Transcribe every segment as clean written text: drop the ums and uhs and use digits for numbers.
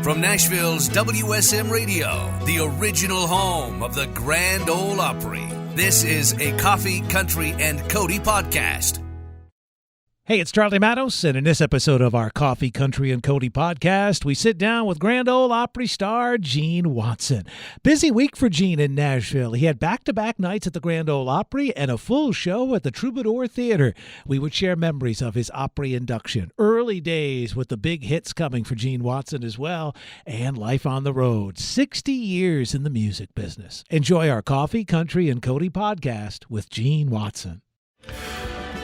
From Nashville's WSM Radio, the original home of the Grand Ole Opry, this is a Coffee, Country, and Cody podcast. Hey, it's Charlie Matos, and in this episode of our Coffee, Country, and Cody podcast, we sit down with Grand Ole Opry star Gene Watson. Busy week for Gene in Nashville. He had back-to-back nights at the Grand Ole Opry and a full show at the Troubadour Theater. We would share memories of his Opry induction, early days with the big hits coming for Gene Watson as well, and life on the road. 60 years in the music business. Enjoy our Coffee, Country, and Cody podcast with Gene Watson.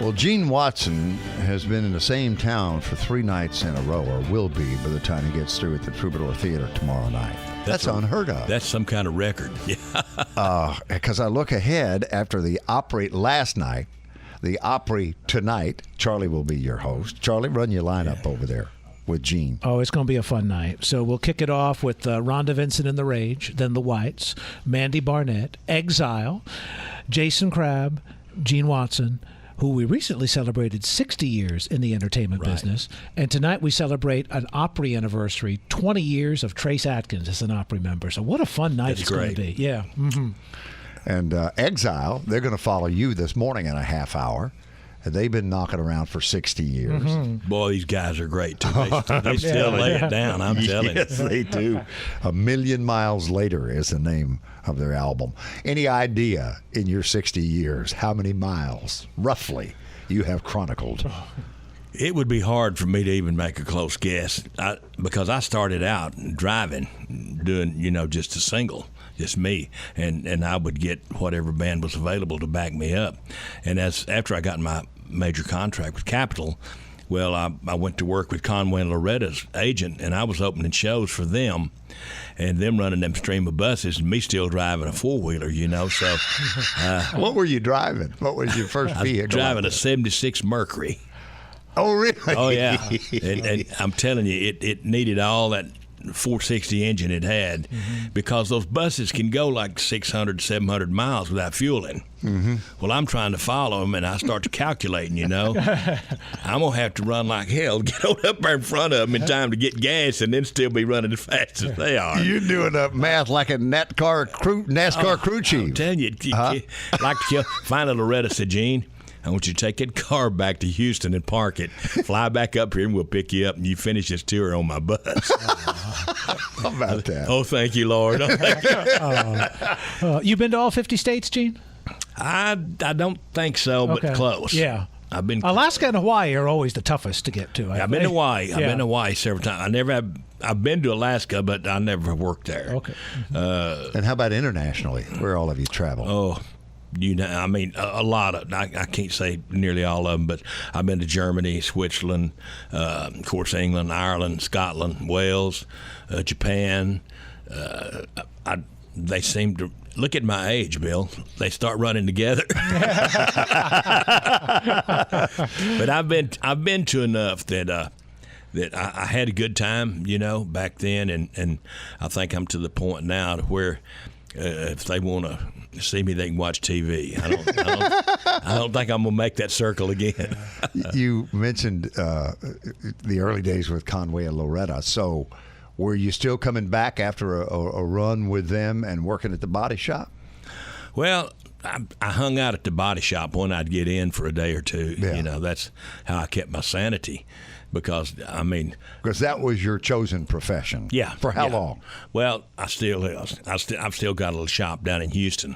Well, Gene Watson has been in the same town for 3 nights in a row, or will be by the time he gets through at the Troubadour Theater tomorrow night. That's unheard of. That's some kind of record. Yeah. Because I look ahead after the Opry last night, the Opry tonight. Charlie will be your host. Charlie, run your lineup over there with Gene. Oh, it's going to be a fun night. So we'll kick it off with Rhonda Vincent and the Rage, then the Whites, Mandy Barnett, Exile, Jason Crabb, Gene Watson, who we recently celebrated 60 years in the entertainment business. And tonight we celebrate an Opry anniversary, 20 years of Trace Atkins as an Opry member. So what a fun night it's going to be. Yeah. Mm-hmm. And Exile, they're going to follow you this morning in a half hour. They've been knocking around for 60 years. Mm-hmm. Boy, these guys are great, too. They still lay it down, I'm telling you. Yes, they do. A Million Miles Later is the name of their album. Any idea in your 60 years how many miles, roughly, you have chronicled? It would be hard for me to even make a close guess because I started out driving, doing, just a single. Just me, and I would get whatever band was available to back me up. And after I got my major contract with Capitol, well, I went to work with Conway and Loretta's agent, and I was opening shows for them, and them running them stream of buses, and me still driving a four-wheeler, So, what were you driving? What was your first vehicle? I was driving a '76 Mercury. Oh, really? Oh, yeah. and I'm telling you, it needed all that 460 engine it had, because those buses can go like 600, 700 miles without fueling. Mm-hmm. Well, I'm trying to follow them, and I start calculating, I'm going to have to run like hell to get on up there in front of them in time to get gas and then still be running as fast as they are. You're doing math like a NASCAR crew chief. I'm telling you, like finally Loretta said, Gene, I want you to take that car back to Houston and park it. Fly back up here, and we'll pick you up, and you finish this tour on my bus. How about that? Oh, thank you, Lord. You been to all 50 states, Gene? I don't think so, but close. Yeah. I've been. Alaska and Hawaii are always the toughest to get to. I've been to Hawaii. I've been to Hawaii several times. I've been to Alaska, but I never worked there. Okay. And how about internationally? Where all of you travel? Oh, a lot of. I can't say nearly all of them, but I've been to Germany, Switzerland, of course, England, Ireland, Scotland, Wales, Japan. They seem to look at my age, Bill. They start running together. But I've been to enough that I had a good time, back then, and I think I'm to the point now to where if they want to see me, they can watch TV. I don't think I'm gonna make that circle again. You mentioned the early days with Conway and Loretta. So, were you still coming back after a run with them and working at the body shop? Well, I hung out at the body shop when I'd get in for a day or two. Yeah. That's how I kept my sanity. Because that was your chosen profession. Yeah. For how long? Well, I've still got a little shop down in Houston,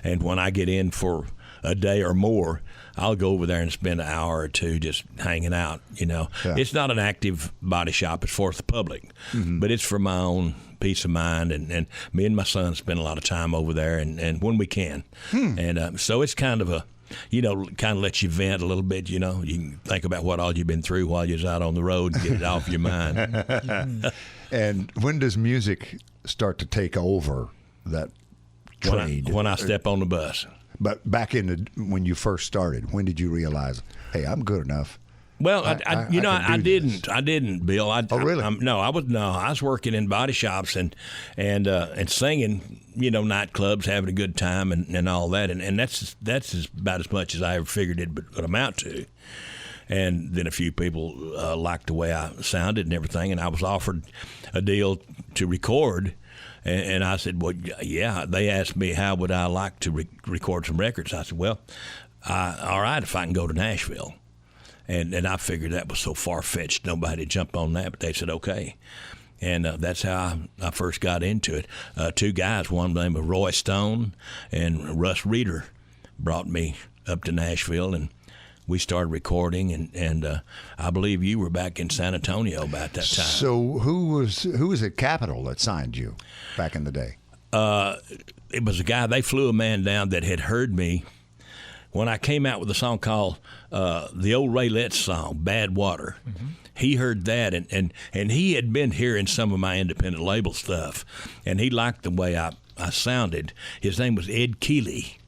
and when I get in for a day or more, I'll go over there and spend an hour or two just hanging out. Yeah. It's not an active body shop; it's for the public, but it's for my own peace of mind. And me and my son spend a lot of time over there, and when we can, and so it's kind of a. Kind of lets you vent a little bit, You can think about what all you've been through while you're out on the road and get it off your mind. And when does music start to take over that trade? When I step on the bus. But back when you first started, when did you realize, hey, I'm good enough? Well, I didn't, Bill. Oh, really? I was working in body shops and singing, nightclubs, having a good time and all that, and that's about as much as I ever figured it would amount to. And then a few people liked the way I sounded and everything, and I was offered a deal to record. And I said, well, yeah. They asked me how would I like to record some records. I said, well, all right, if I can go to Nashville. And I figured that was so far-fetched, nobody jumped on that, but they said, okay. And that's how I first got into it. Two guys, one named Roy Stone and Russ Reeder, brought me up to Nashville, and we started recording, and I believe you were back in San Antonio about that time. So who was at Capitol that signed you back in the day? It was a guy. They flew a man down that had heard me when I came out with a song called the old Ray Letts song, Bad Water. Mm-hmm. He heard that, and he had been hearing some of my independent label stuff, and he liked the way I sounded. His name was Ed Keeley.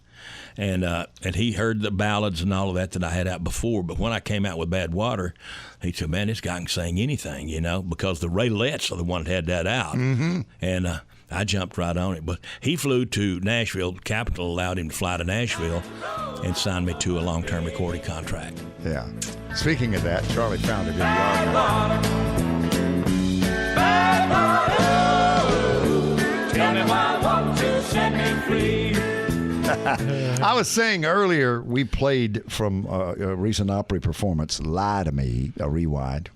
And he heard the ballads and all of that I had out before. But when I came out with Bad Water, he said, man, this guy can sing anything, because the Ray Letts are the one that had that out. Mm-hmm. And I jumped right on it. But he flew to Nashville. Capitol allowed him to fly to Nashville and signed me to a long-term recording contract. Yeah. Speaking of that, Charlie found it in Bad Water. Tell me why won't you set me free? I was saying earlier, we played from a recent Opry performance, Lie to Me, a rewind.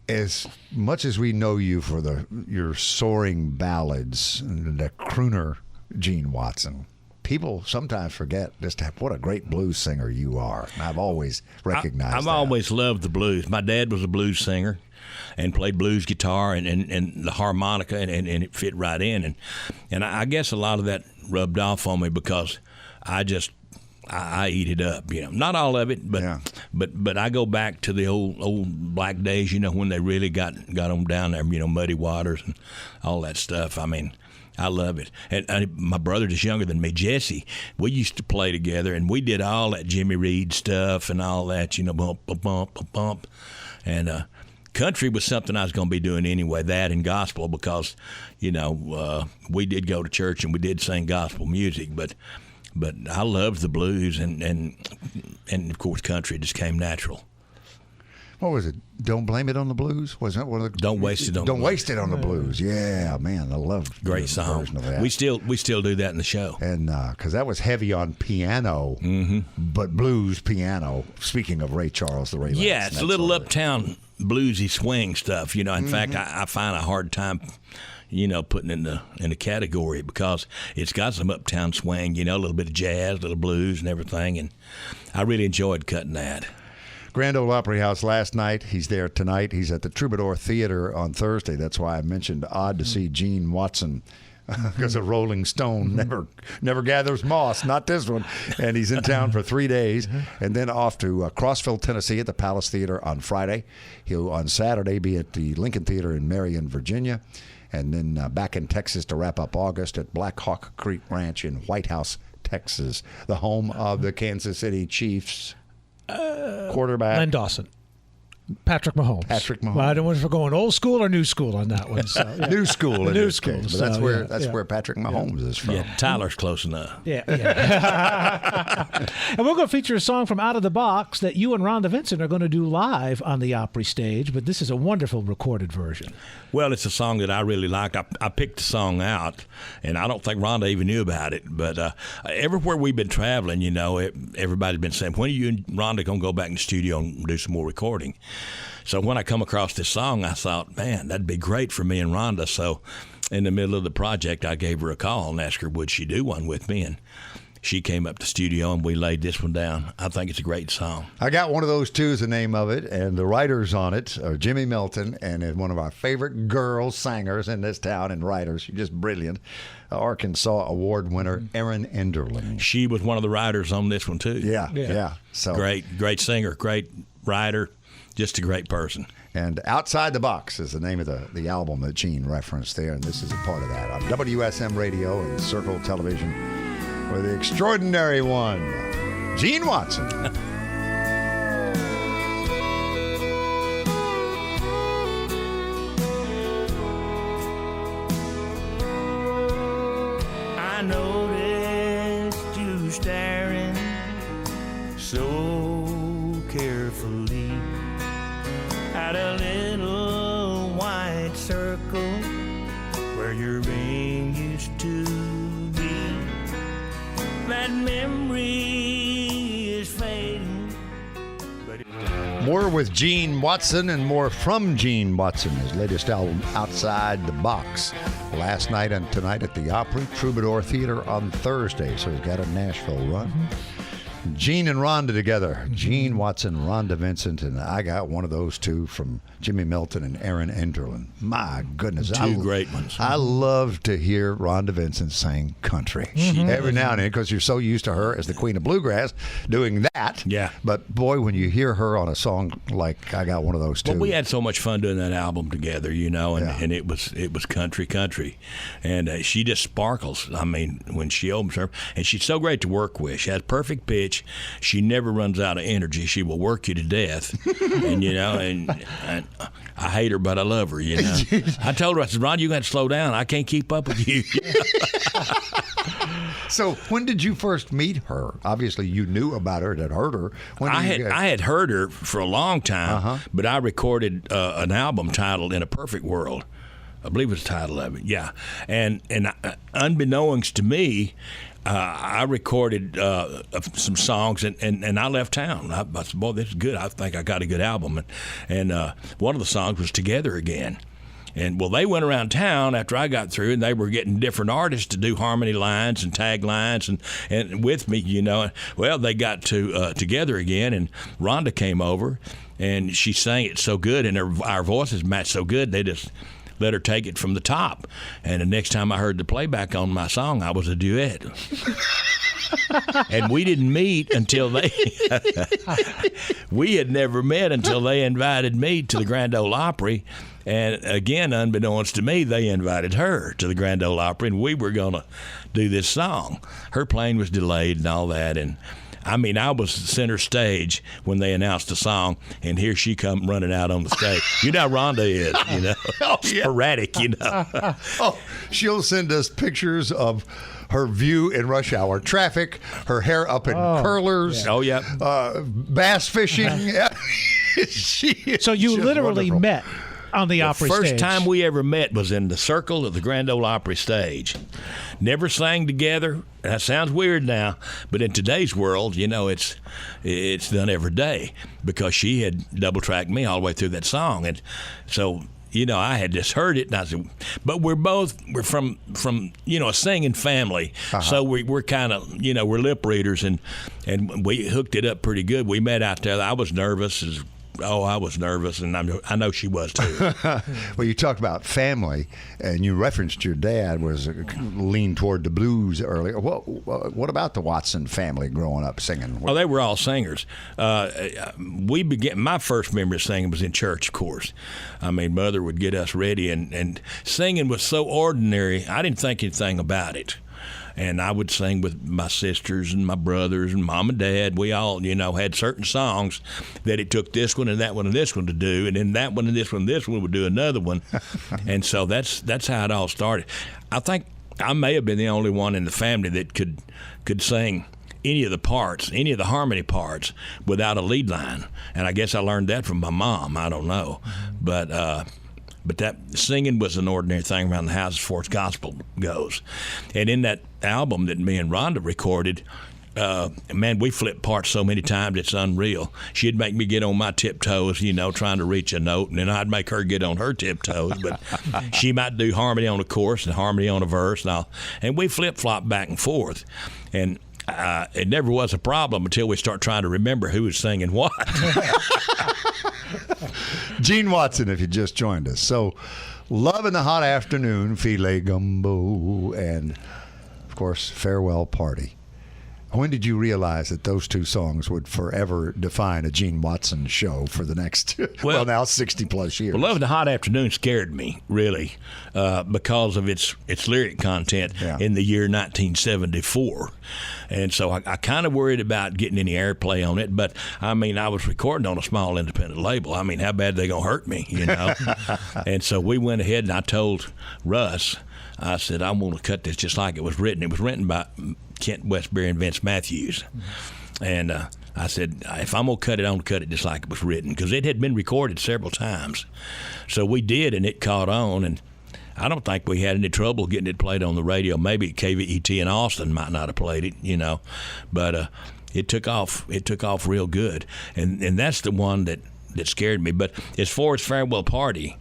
As much as we know you for your soaring ballads and the crooner Gene Watson, people sometimes forget just what a great blues singer you are. And I've always recognized I've that. always loved the blues. My dad was a blues singer and played blues guitar and the harmonica, and it fit right in. And I guess a lot of that rubbed off on me because I eat it up, Not all of it, but yeah. but I go back to the old black days, when they really got them down there, Muddy Waters and all that stuff. I mean, I love it. And my brother is younger than me, Jesse. We used to play together, and we did all that Jimmy Reed stuff and all that, bump, bump, bump, bump. And country was something I was going to be doing anyway, that and gospel, because, we did go to church and we did sing gospel music, but I loved the blues and of course country just came natural. What was it? Don't Blame It on the Blues? Was that one of the? Don't Waste It on the Blues. Don't Waste It on the Blues. Yeah, man, I love great song. Version of that. We still do that in the show. And because that was heavy on piano, but blues piano. Speaking of Ray Charles, the Ray Letts. Yeah, it's a little uptown bluesy swing stuff. In fact, I find a hard time, putting in the category because it's got some uptown swing. A little bit of jazz, a little blues, and everything. And I really enjoyed cutting that. Grand Ole Opry House last night. He's there tonight. He's at the Troubadour Theater on Thursday. That's why I mentioned odd to see Gene Watson, because a Rolling Stone never gathers moss. Not this one. And he's in town for 3 days, and then off to Crossville, Tennessee, at the Palace Theater on Friday. He'll on Saturday be at the Lincoln Theater in Marion, Virginia, and then back in Texas to wrap up August at Black Hawk Creek Ranch in White House, Texas, the home of the Kansas City Chiefs. Quarterback Len Dawson. Patrick Mahomes. Well, I don't know if we're going old school or new school on that one. So, yeah. New school. New school. Case, but that's where Patrick Mahomes is from. Yeah, Tyler's close enough. Yeah. And we're going to feature a song from Out of the Box that you and Rhonda Vincent are going to do live on the Opry stage, but this is a wonderful recorded version. Well, it's a song that I really liked. I picked the song out, and I don't think Rhonda even knew about it. But everywhere we've been traveling, everybody's been saying, when are you and Rhonda going to go back in the studio and do some more recording? So when I come across this song, I thought, man, that'd be great for me and Rhonda. So in the middle of the project, I gave her a call and asked her, would she do one with me? And she came up to the studio, and we laid this one down. I think it's a great song. I got one of those, too, is the name of it, and the writers on it are Jimmy Milton, and is one of our favorite girl singers in this town and writers. She's just brilliant. Arkansas Award winner Erin Enderling. She was one of the writers on this one, too. Yeah. So great singer, great writer, just a great person. And Outside the Box is the name of the album that Gene referenced there, and this is a part of that on WSM Radio and Circle Television with the extraordinary one, Gene Watson. I noticed you staring so carefully circle where your ring used to be. That memory is fading. More with Gene Watson and more from Gene Watson, his latest album, Outside the Box. Last night and tonight at the Opry Troubadour Theater on Thursday, so he's got a Nashville run. Gene and Rhonda together. Gene Watson, Rhonda Vincent, and I got one of those two from Jimmy Milton and Aaron Enderlin. My goodness. Two great ones. I love to hear Rhonda Vincent sing country. Every now and then, because you're so used to her as the Queen of Bluegrass doing that. Yeah. But boy, when you hear her on a song like I Got One of Those Two. Well, we had so much fun doing that album together, you know, and it was country. And she just sparkles. I mean, when she opens her, and she's so great to work with. She has perfect pitch. She never runs out of energy. She will work you to death. And, you know, and I hate her, but I love her, you know. I told her, I said, Ron, you got to slow down. I can't keep up with you. So when did you first meet her? Obviously, you knew about her, had heard her. I had heard her for a long time, but I recorded an album titled In a Perfect World. I believe was the title of it, yeah. And unbeknownst to me, I recorded some songs, and I left town. I said, boy, this is good. I think I got a good album. And one of the songs was Together Again. And, well, they went around town after I got through, and they were getting different artists to do harmony lines and tag lines and with me, you know. Well, they got to Together Again, and Rhonda came over, and she sang it so good, and our voices matched so good, they just let her take it from the top. And the next time I heard the playback on my song, I was a duet. And we didn't meet until we had never met until they invited me to the Grand Ole Opry. And again, unbeknownst to me, they invited her to the Grand Ole Opry, and we were going to do this song. Her plane was delayed and all that, and I mean, I was center stage when they announced the song, and here she come running out on the stage. You know how Rhonda is, you know, sporadic, you know. She'll send us pictures of her view in rush hour traffic, her hair up in curlers. Yeah. Oh, yeah. Bass fishing. So you literally wonderful. met on the Opry stage. The first time we ever met was in the circle of the Grand Ole Opry stage. Never sang together. That sounds weird now, but in today's world, you know, it's done every day because she had double-tracked me all the way through that song. And so, you know, I had just heard it, and I said, but we're from you know, a singing family, so we're kind of, you know, we're lip readers, and we hooked it up pretty good. We met out there. I was nervous I was nervous, and I know she was too. Well, you talked about family, and you referenced your dad was leaned toward the blues earlier. What about the Watson family growing up singing? Oh, they were all singers. My first memory of singing was in church, of course. I mean, Mother would get us ready, and singing was so ordinary, I didn't think anything about it. And I would sing with my sisters and my brothers and Mom and Dad. We all, you know, had certain songs that it took this one and that one and this one to do, and then that one and this one would do another one. And so that's how it all started. I think I may have been the only one in the family that could sing any of the parts, any of the harmony parts, without a lead line. And I guess I learned that from my mom. I don't know. But that singing was an ordinary thing around the house as far as gospel goes. And in that album that me and Rhonda recorded, man, we flipped parts so many times it's unreal. She'd make me get on my tiptoes, you know, trying to reach a note, and then I'd make her get on her tiptoes. But she might do harmony on a chorus and harmony on a verse, and we flip-flop back and forth. And it never was a problem until we start trying to remember who was singing what. Gene Watson, if you just joined us. So, Love in the Hot Afternoon, Filet Gumbo, and, of course, Farewell Party. When did you realize that those two songs would forever define a Gene Watson show for the next, now 60-plus years? Well, Love in the Hot Afternoon scared me, really, because of its lyric content in the year 1974. And so I kind of worried about getting any airplay on it. But, I mean, I was recording on a small independent label. I mean, how bad are they going to hurt me, you know? And so we went ahead, and I told Russ, I said, I want to cut this just like it was written. It was written by Kent Westbury and Vince Matthews. And I said, if I'm going to cut it, I'm going to cut it just like it was written, because it had been recorded several times. So we did, and it caught on, and I don't think we had any trouble getting it played on the radio. Maybe KVET in Austin might not have played it, but it took off. It took off real good, and that's the one that scared me. But as far as Farewell Party,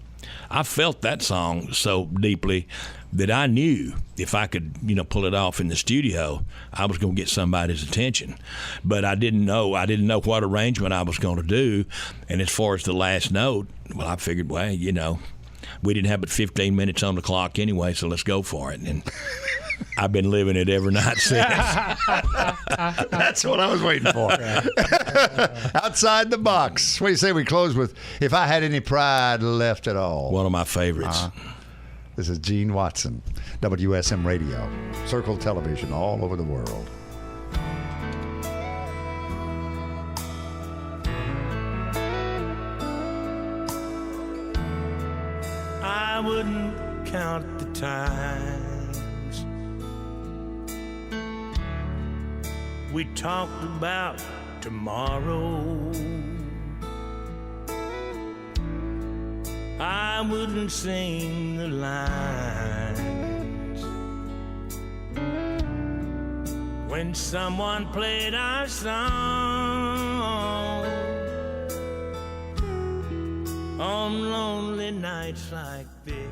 I felt that song so deeply that I knew if I could, pull it off in the studio, I was going to get somebody's attention. But I didn't know what arrangement I was going to do. And as far as the last note, well, I figured, well, we didn't have but 15 minutes on the clock anyway, so let's go for it. And I've been living it every night since. That's what I was waiting for. Outside the box. What do you say we close with If I Had Any Pride Left at All? One of my favorites. This is Gene Watson, WSM Radio, Circle Television all over the world. I wouldn't count the times we talked about tomorrow. I wouldn't sing the lines when someone played our song on lonely nights like this.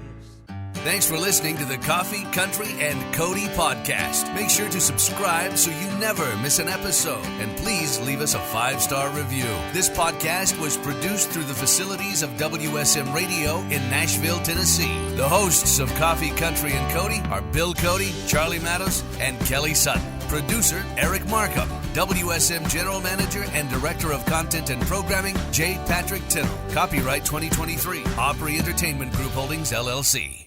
Thanks for listening to the Coffee, Country, and Cody podcast. Make sure to subscribe so you never miss an episode. And please leave us a 5-star review. This podcast was produced through the facilities of WSM Radio in Nashville, Tennessee. The hosts of Coffee, Country, and Cody are Bill Cody, Charlie Matos, and Kelly Sutton. Producer, Eric Markham. WSM General Manager and Director of Content and Programming, J. Patrick Tittle. Copyright 2023. Opry Entertainment Group Holdings, LLC.